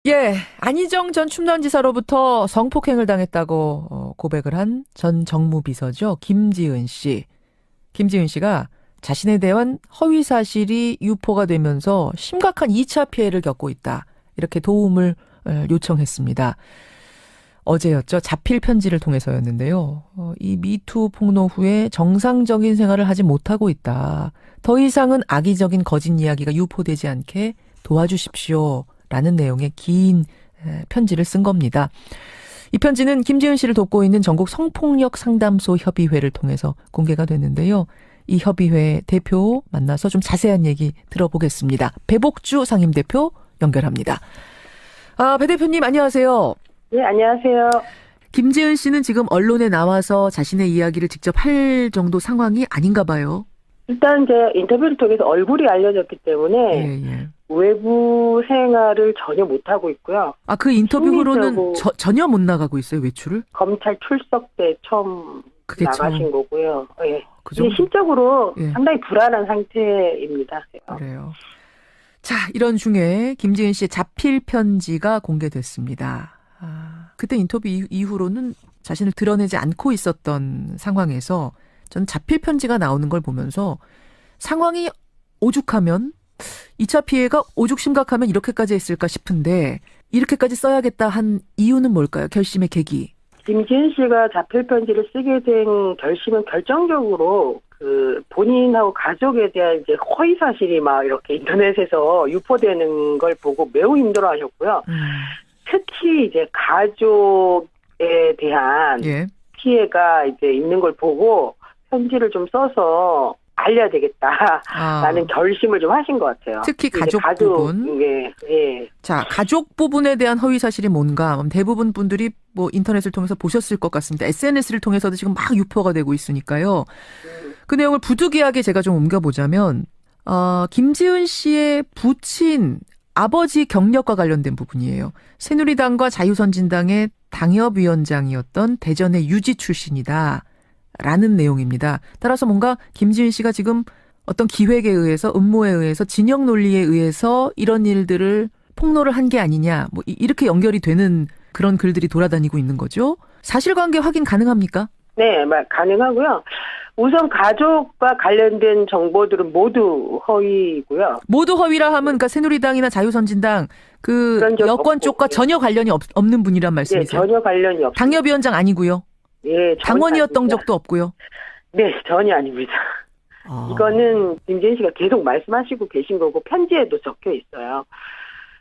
예, 안희정 전 충남지사로부터 성폭행을 당했다고 고백을 한 전 정무비서죠. 김지은 씨. 김지은 씨가 자신에 대한 허위 사실이 유포가 되면서 심각한 2차 피해를 겪고 있다. 이렇게 도움을 요청했습니다. 어제였죠. 자필 편지를 통해서였는데요. 이 미투 폭로 후에 정상적인 생활을 하지 못하고 있다. 더 이상은 악의적인 거짓 이야기가 유포되지 않게 도와주십시오. 라는 내용의 긴 편지를 쓴 겁니다. 이 편지는 김지은 씨를 돕고 있는 전국 성폭력 상담소 협의회를 통해서 공개가 됐는데요. 이 협의회 대표 만나서 좀 자세한 얘기 들어보겠습니다. 배복주 상임대표 연결합니다. 배 대표님 안녕하세요. 네, 안녕하세요. 김지은 씨는 지금 언론에 나와서 자신의 이야기를 직접 할 정도 상황이 아닌가 봐요. 일단 제 인터뷰를 통해서 얼굴이 알려졌기 때문에 예. 외부 생활을 전혀 못하고 있고요. 그 인터뷰 후로는 전혀 못 나가고 있어요, 외출을? 검찰 출석 때 처음 그게 나가신 거고요. 예. 그 정도? 심적으로 예. 상당히 불안한 상태입니다. 그래요. 자, 이런 중에 김지은 씨의 자필 편지가 공개됐습니다. 그때 인터뷰 이후로는 자신을 드러내지 않고 있었던 상황에서 전 자필 편지가 나오는 걸 보면서 상황이 오죽하면 2차 피해가 오죽 심각하면 이렇게까지 했을까 싶은데 이렇게까지 써야겠다 한 이유는 뭘까요? 결심의 계기. 김지은 씨가 자필 편지를 쓰게 된 결심은 결정적으로 본인하고 가족에 대한 이제 허위 사실이 막 이렇게 인터넷에서 유포되는 걸 보고 매우 힘들어하셨고요. 특히 이제 가족에 대한 피해가 이제 있는 걸 보고 편지를 좀 써서 알려야 되겠다라는 결심을 좀 하신 것 같아요. 특히 가족 부분. 예. 자, 가족 부분에 대한 허위 사실이 뭔가 대부분 분들이 뭐 인터넷을 통해서 보셨을 것 같습니다. SNS를 통해서도 지금 막 유포가 되고 있으니까요. 그 내용을 부득이하게 제가 좀 옮겨보자면 김지은 씨의 부친 아버지 경력과 관련된 부분이에요. 새누리당과 자유선진당의 당협위원장이었던 대전의 유지 출신이다. 라는 내용입니다. 따라서 뭔가 김지은 씨가 지금 어떤 기획에 의해서 음모에 의해서 진영 논리에 의해서 이런 일들을 폭로를 한 게 아니냐 뭐 이렇게 연결이 되는 그런 글들이 돌아다니고 있는 거죠. 사실관계 확인 가능합니까? 네, 가능하고요. 우선 가족과 관련된 정보들은 모두 허위고요. 모두 허위라 하면 그러니까 새누리당이나 자유선진당 여권 쪽과 전혀 관련이 없는 분이란 말씀이세요? 네, 전혀 관련이 없습니다. 당협위원장 아니고요? 예, 당원이었던 아닙니다. 적도 없고요? 네, 전혀 아닙니다. 이거는 김지은 씨가 계속 말씀하시고 계신 거고 편지에도 적혀 있어요.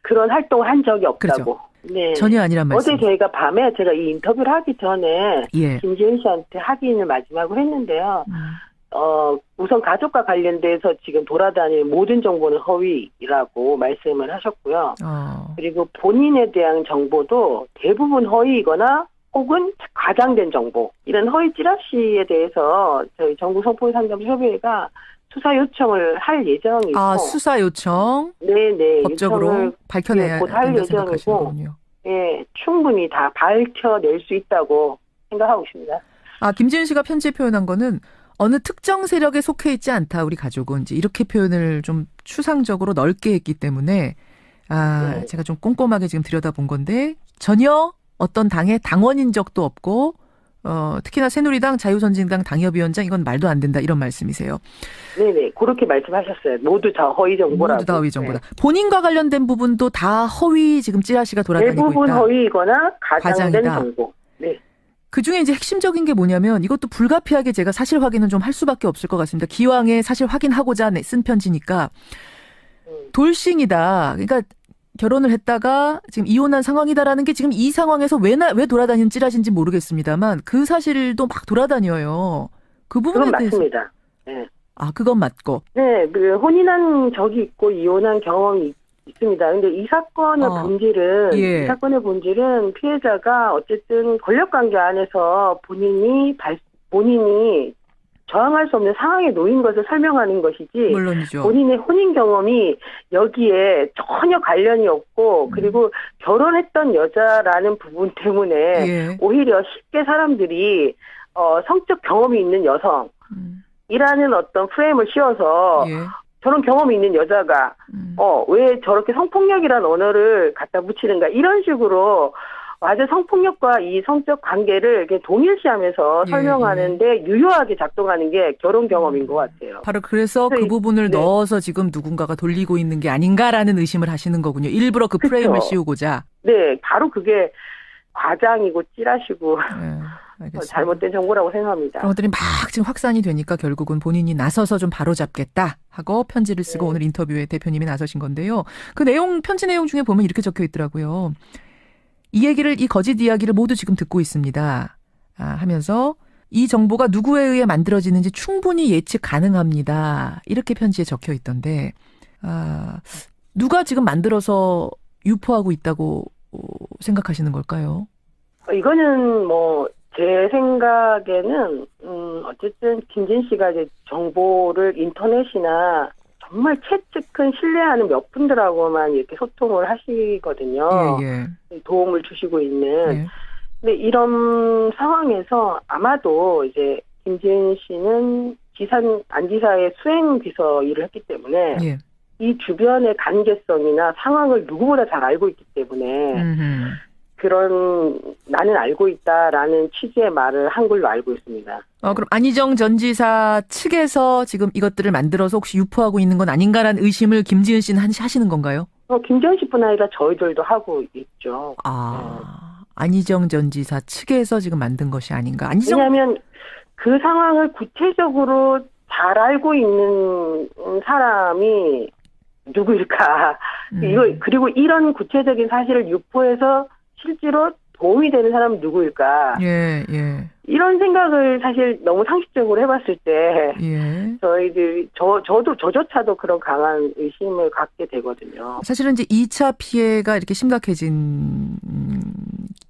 그런 활동을 한 적이 없다고. 그렇죠. 네. 전혀 아니란 말씀. 어제 저희가 밤에 제가 이 인터뷰를 하기 전에 김지은 씨한테 확인을 마지막으로 했는데요. 우선 가족과 관련돼서 지금 돌아다니는 모든 정보는 허위라고 말씀을 하셨고요. 그리고 본인에 대한 정보도 대부분 허위이거나 혹은 과장된 정보, 이런 허위 찌라시에 대해서 저희 전국 성폭력상담협의회가 수사 요청을 할 예정이고. 수사 요청? 네네. 법적으로 밝혀내야 할 예정이고. 네, 충분히 다 밝혀낼 수 있다고 생각하고 있습니다. 김지은 씨가 편지에 표현한 거는 어느 특정 세력에 속해 있지 않다, 우리 가족은. 이제 이렇게 표현을 좀 추상적으로 넓게 했기 때문에, 제가 좀 꼼꼼하게 지금 들여다본 건데, 전혀 어떤 당의 당원인 적도 없고 특히나 새누리당, 자유선진당 당협위원장 이건 말도 안 된다 이런 말씀이세요. 네네. 그렇게 말씀하셨어요. 모두 다 허위 정보라고. 모두 다 허위 정보다. 본인과 관련된 부분도 다 허위 지금 찌라시가 돌아다니고 있다. 대부분 허위이거나 과장된 정보. 네. 그중에 이제 핵심적인 게 뭐냐면 이것도 불가피하게 제가 사실 확인은 좀 할 수밖에 없을 것 같습니다. 기왕에 사실 확인하고자 쓴 편지니까 돌싱이다. 그러니까 결혼을 했다가 지금 이혼한 상황이다라는 게 지금 이 상황에서 왜 돌아다니는 찌라시인지 모르겠습니다만 그 사실도 막 돌아다녀요. 그 부분에 그건 대해서. 맞습니다. 네. 그건 맞고. 네, 혼인한 적이 있고 이혼한 경험이 있습니다. 근데 이 사건의 본질은 피해자가 어쨌든 권력관계 안에서 본인이 저항할 수 없는 상황에 놓인 것을 설명하는 것이지, 물론이죠. 본인의 혼인 경험이 여기에 전혀 관련이 없고 그리고 결혼했던 여자라는 부분 때문에 오히려 쉽게 사람들이 성적 경험이 있는 여성이라는 어떤 프레임을 씌워서 저런 경험이 있는 여자가 왜 저렇게 성폭력이라는 언어를 갖다 붙이는가 이런 식으로 아주 성폭력과 이 성적 관계를 이렇게 동일시하면서 설명하는데 유효하게 작동하는 게 결혼 경험인 것 같아요. 바로 그래서 그 부분을 넣어서 지금 누군가가 돌리고 있는 게 아닌가라는 의심을 하시는 거군요. 일부러 그 프레임을 씌우고자. 네, 바로 그게 과장이고 찌라시고 잘못된 정보라고 생각합니다. 그런 것들이 막 지금 확산이 되니까 결국은 본인이 나서서 좀 바로잡겠다 하고 편지를 쓰고 오늘 인터뷰에 대표님이 나서신 건데요. 그 내용, 편지 내용 중에 보면 이렇게 적혀 있더라고요. 이 거짓 이야기를 모두 지금 듣고 있습니다. 하면서 이 정보가 누구에 의해 만들어지는지 충분히 예측 가능합니다. 이렇게 편지에 적혀 있던데, 누가 지금 만들어서 유포하고 있다고 생각하시는 걸까요? 이거는 제 생각에는, 어쨌든 김진 씨가 이제 정보를 인터넷이나 정말 최측근 신뢰하는 몇 분들하고만 이렇게 소통을 하시거든요. 도움을 주시고 있는. 근데 이런 상황에서 아마도 이제 김지은 씨는 안지사의 수행비서 일을 했기 때문에 이 주변의 관계성이나 상황을 누구보다 잘 알고 있기 때문에 그런 나는 알고 있다라는 취지의 말을 한글로 알고 있습니다. 그럼 안희정 전 지사 측에서 지금 이것들을 만들어서 혹시 유포하고 있는 건 아닌가라는 의심을 김지은 씨는 하시는 건가요? 김지은 씨뿐 아니라 저희들도 하고 있죠. 안희정 전 지사 측에서 지금 만든 것이 아닌가? 왜냐하면 그 상황을 구체적으로 잘 알고 있는 사람이 누구일까? 그리고 이런 구체적인 사실을 유포해서 실제로 도움이 되는 사람은 누구일까? 이런 생각을 사실 너무 상식적으로 해봤을 때, 저조차도 그런 강한 의심을 갖게 되거든요. 사실은 이제 2차 피해가 이렇게 심각해진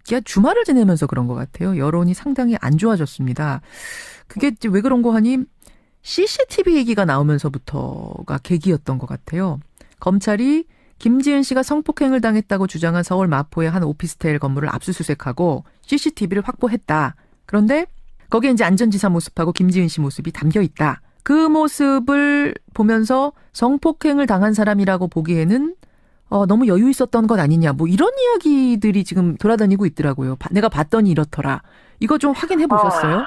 게 주말을 지내면서 그런 것 같아요. 여론이 상당히 안 좋아졌습니다. 그게 이제 왜 그런 거 하니? CCTV 얘기가 나오면서부터가 계기였던 것 같아요. 검찰이 김지은 씨가 성폭행을 당했다고 주장한 서울 마포의 한 오피스텔 건물을 압수수색하고 CCTV를 확보했다. 그런데 거기에 이제 안 전 지사 모습하고 김지은 씨 모습이 담겨 있다. 그 모습을 보면서 성폭행을 당한 사람이라고 보기에는 너무 여유 있었던 것 아니냐. 이런 이야기들이 지금 돌아다니고 있더라고요. 내가 봤더니 이렇더라. 이거 좀 확인해 보셨어요?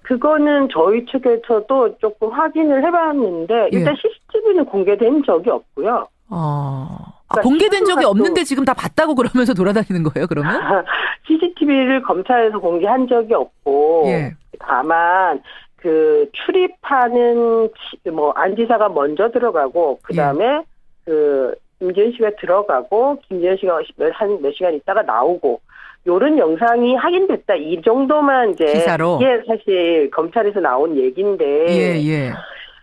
그거는 저희 측에서도 조금 확인을 해봤는데 일단 CCTV는 공개된 적이 없고요. 그러니까 공개된 적이 없는데 지금 다 봤다고 그러면서 돌아다니는 거예요, 그러면? CCTV를 검찰에서 공개한 적이 없고, 다만, 출입하는, 안 지사가 먼저 들어가고, 그 다음에, 김지은 씨가 들어가고, 김지은 씨가 몇 시간 있다가 나오고, 요런 영상이 확인됐다. 이 정도만 이제. 기사로. 이게 사실 검찰에서 나온 얘기인데.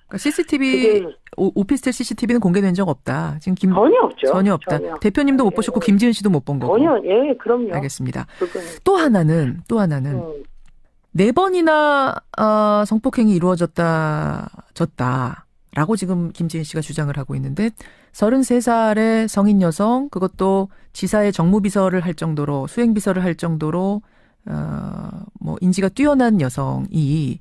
그러니까 CCTV, 오피스텔 CCTV는 공개된 적 없다. 지금 전혀 없죠. 전혀 없다. 대표님도 못 보셨고 김지은 씨도 못 본 거고. 전혀, 그럼요. 알겠습니다. 또 하나는 4번이나 성폭행이 이루어졌다라고 지금 김지은 씨가 주장을 하고 있는데 33살의 성인 여성, 그것도 지사의 정무비서를 할 정도로 수행비서를 할 정도로 인지가 뛰어난 여성이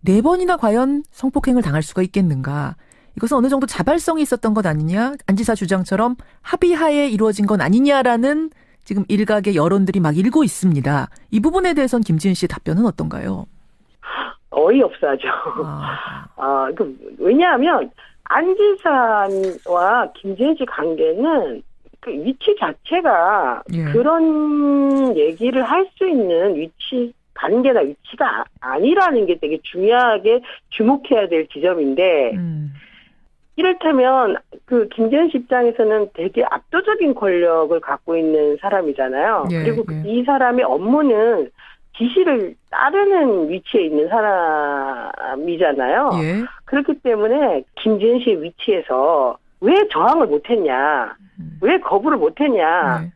4번이나 과연 성폭행을 당할 수가 있겠는가? 이것은 어느 정도 자발성이 있었던 것 아니냐? 안 지사 주장처럼 합의하에 이루어진 건 아니냐라는 지금 일각의 여론들이 막 일고 있습니다. 이 부분에 대해서는 김지은 씨의 답변은 어떤가요? 어이없어하죠. 왜냐하면 안 지사와 김지은 씨 관계는 그 위치 자체가 그런 얘기를 할 수 있는 관계나 위치가 아니라는 게 되게 중요하게 주목해야 될 지점인데, 이를테면, 김지은 씨 입장에서는 되게 압도적인 권력을 갖고 있는 사람이잖아요. 그리고 이 사람의 업무는 지시를 따르는 위치에 있는 사람이잖아요. 그렇기 때문에 김지은 씨의 위치에서 왜 저항을 못했냐, 왜 거부를 못했냐,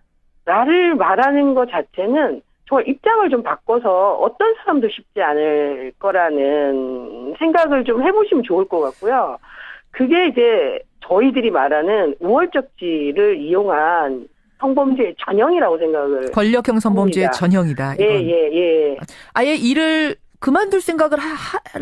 나를 말하는 것 자체는 정말 입장을 좀 바꿔서 어떤 사람도 쉽지 않을 거라는 생각을 좀 해보시면 좋을 것 같고요. 그게 이제 저희들이 말하는 우월적지를 이용한 성범죄의 전형이라고 생각을. 권력형 성범죄의 전형이다. 이건. 예. 아예 이를 그만둘 생각을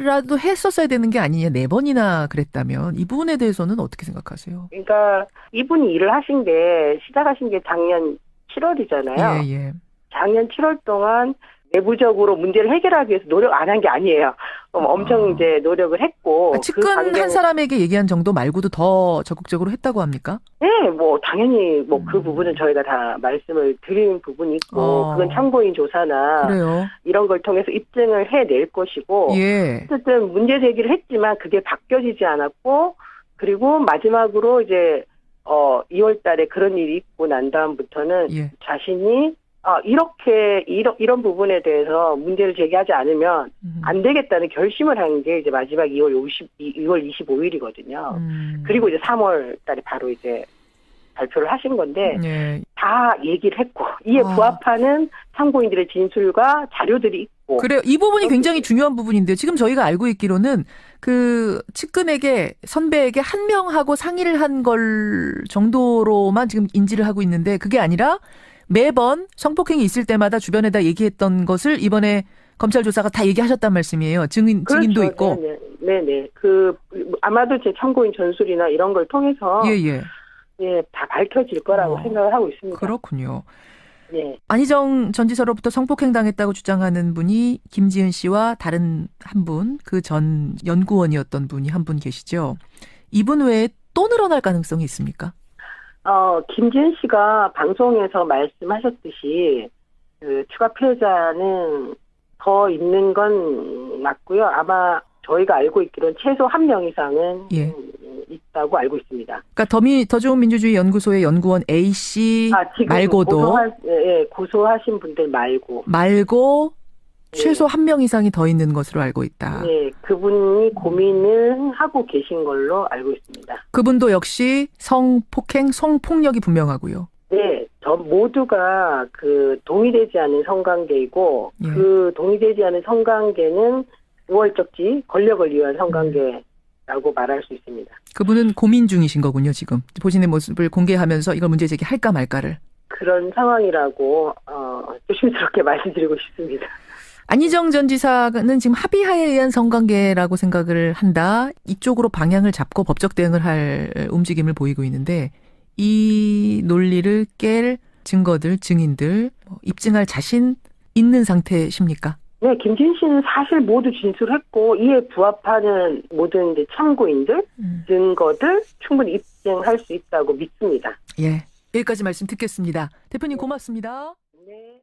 라도 했었어야 되는 게 아니냐. 4번이나 그랬다면 이 부분에 대해서는 어떻게 생각하세요? 그러니까 이분이 일을 하신 게 시작하신 게 작년 7월이잖아요. 예, 예. 작년 7월 동안 내부적으로 문제를 해결하기 위해서 노력 안 한 게 아니에요. 엄청 이제 노력을 했고. 측근 한 사람에게 얘기한 정도 말고도 더 적극적으로 했다고 합니까? 네, 뭐 당연히 뭐 그 부분은 저희가 다 말씀을 드린 부분이 있고 그건 참고인 조사나 그래요. 이런 걸 통해서 입증을 해낼 것이고 예. 어쨌든 문제 제기를 했지만 그게 바뀌어지지 않았고 그리고 마지막으로 이제 2월 달에 그런 일이 있고 난 다음부터는 예. 자신이 이런 부분에 대해서 문제를 제기하지 않으면 안 되겠다는 결심을 한 게 이제 마지막 2월 25일이거든요. 그리고 이제 3월 달에 바로 이제 발표를 하신 건데 예. 다 얘기를 했고 이에 부합하는 참고인들의 진술과 자료들이 있고. 그래요. 이 부분이 굉장히 중요한 부분인데요. 지금 저희가 알고 있기로는 그 측근에게 선배에게 한 명하고 상의를 한 걸 정도로만 지금 인지를 하고 있는데 그게 아니라 매번 성폭행이 있을 때마다 주변에다 얘기했던 것을 이번에 검찰 조사가 다 얘기하셨단 말씀이에요. 증인도 그렇죠. 있고. 네네. 아마도 제 참고인 전술이나 이런 걸 통해서 다 밝혀질 거라고 생각을 하고 있습니다. 그렇군요. 네. 안희정 전 지사로부터 성폭행 당했다고 주장하는 분이 김지은 씨와 다른 한 분, 그 전 연구원이었던 분이 한 분 계시죠. 이분 외에 또 늘어날 가능성이 있습니까? 김지은 씨가 방송에서 말씀하셨듯이 그 추가 피해자는 더 있는 건 맞고요. 아마 저희가 알고 있기로는 최소 1명 이상은 있다고 알고 있습니다. 그러니까 더 좋은 민주주의 연구소의 연구원 A 씨 말고도 고소하신 분들 말고 최소 1명 이상이 더 있는 것으로 알고 있다. 네, 그분이 고민을 하고 계신 걸로 알고 있습니다. 그분도 역시 성폭행, 성폭력이 분명하고요. 네, 모두가 그 동의되지 않은 성관계이고 그 동의되지 않은 성관계는 우월적지 권력을 위한 성관계라고 말할 수 있습니다. 그분은 고민 중이신 거군요, 지금. 본인의 모습을 공개하면서 이걸 문제 제기할까 말까를. 그런 상황이라고 조심스럽게 말씀드리고 싶습니다. 안희정 전 지사는 지금 합의하에 의한 성관계라고 생각을 한다. 이쪽으로 방향을 잡고 법적 대응을 할 움직임을 보이고 있는데 이 논리를 깰 증거들, 증인들 입증할 자신 있는 상태십니까? 네, 김진 씨는 사실 모두 진술했고 이에 부합하는 모든 이제 참고인들, 증거들 충분히 입증할 수 있다고 믿습니다. 예, 여기까지 말씀 듣겠습니다. 대표님 고맙습니다. 네.